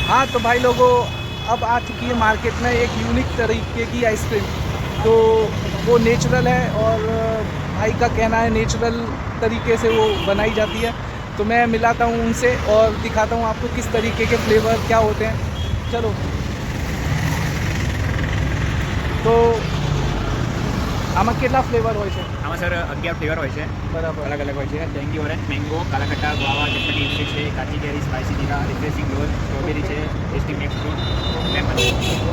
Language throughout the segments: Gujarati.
हाँ तो भाई लोगों, अब आ चुकी है मार्केट में एक यूनिक तरीके की आइसक्रीम। तो वो नेचुरल है और भाई का कहना है नेचुरल तरीके से वो बनाई जाती है। तो मैं मिलाता हूँ उनसे और दिखाता हूँ आपको किस तरीके के फ्लेवर क्या होते हैं। चलो। तो આમાં કેટલા ફ્લેવર હોય છે? આમાં સર 11 ફ્લેવર હોય છે, બરાબર. અલગ અલગ હોય છે. ટેંગી ઓરેન્જ, મેંગો, કાલા ખટ્ટા, ગુઆવા, ચટપટી ઇમલી છે, કાચી કેરી, સ્પાઇસી જીરા, રિફ્રેશિંગ રોઝ, સ્ટ્રોબેરી છે, ટેસ્ટી મિક્સ ફ્રૂટ, લેમન.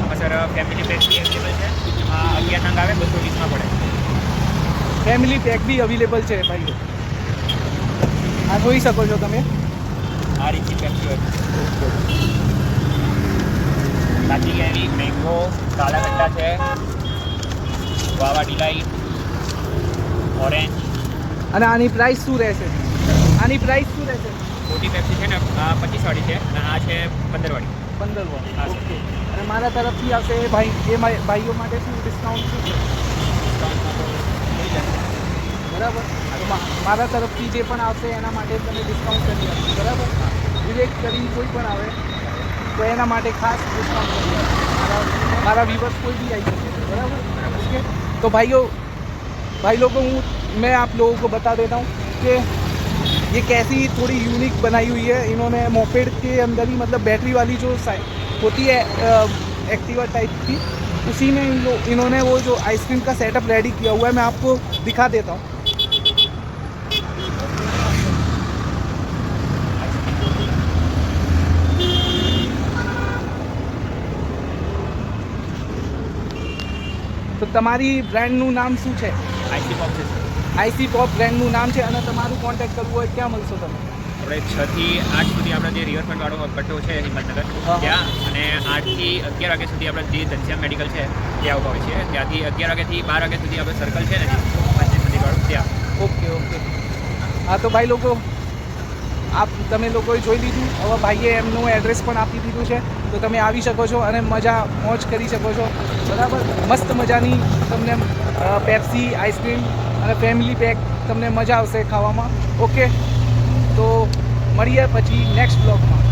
આમાં સર ફેમિલી પેક બી અવેલેબલ છે. એમાં 11 નંગ આવે, 220માં પડે. ફેમિલી પેક બી અવેલેબલ છે ભાઈઓ. આ જોઈ શકો છો તમે. આ રીતની પેક હોય. કાચી કેરી, મેંગો, કાલા ખટ્ટા છે, ગુઆવા ડિલાઇટ, ઓરેન્જ. અને આની પ્રાઇસ શું રહેશે? આની પ્રાઇસ શું રહેશે? મોટી પેપ્સી છે ને આ 25 વાળી છે અને આ છે 15 વાળી. 15 વાળી. હા, સર. ઓકે. અને મારા તરફથી આવશે ભાઈ એ ભાઈઓ માટે શું ડિસ્કાઉન્ટ શું છે? ડિસ્કાઉન્ટમાં તો મળી જશે. બરાબર. તો મારા તરફથી જે પણ આવશે એના માટે તમે ડિસ્કાઉન્ટ કરી આપશો. બરાબર. વિવેક કરીને કોઈ પણ આવે તો એના માટે ખાસ ડિસ્કાउंट કરી આપશો. મારા व्यूवर्स कोई भी आई શકે. बराबर. ओके. तो भाई लोगों मैं आप लोगों को बता देता हूँ कि ये कैसी थोड़ी यूनिक बनाई हुई है इन्होंने। मोपेड के अंदर ही मतलब बैटरी वाली जो होती है एक्टिवा टाइप की, उसी में इन्होंने वो जो आइसक्रीम का सेटअप रेडी किया हुआ है। मैं आपको दिखा देता हूँ. તો તમારી બ્રાન્ડનું નામ શું છે? આઈસી પોપ છે સર. આઈસી પોપ બ્રાન્ડનું નામ છે. અને તમારું કોન્ટેક્ટ કરવું હોય ક્યાં મળશો તમે? આપણે 6 થી 8 સુધી આપણે જે રિવરફ્રન્ટ વાળો પટ્ટો છે હિંમતનગર ત્યાં, અને 8 થી 11 વાગ્યા સુધી આપણે જે ઘનશ્યામ મેડિકલ છે ત્યાં ઊભા હોય છે. ત્યાંથી 11 વાગ્યાથી 12 વાગ્યા સુધી આપણે સર્કલ છે ને પંચાયત મંદિર વાળું ત્યાં. Okay okay. હા તો ભાઈ લોકો તમે લોકોએ જોઈ લીધું. હવે ભાઈએ એમનું એડ્રેસ પણ આપી દીધું છે. તો તમે આવી શકો છો અને મજા મોજ કરી શકો છો. બરાબર. મસ્ત મજાની તમને પેપ્સી, આઈસ્ક્રીમ અને ફેમિલી પેક તમને મજા આવશે ખાવામાં. ઓકે. તો મળીએ પછી નેક્સ્ટ બ્લોગમાં.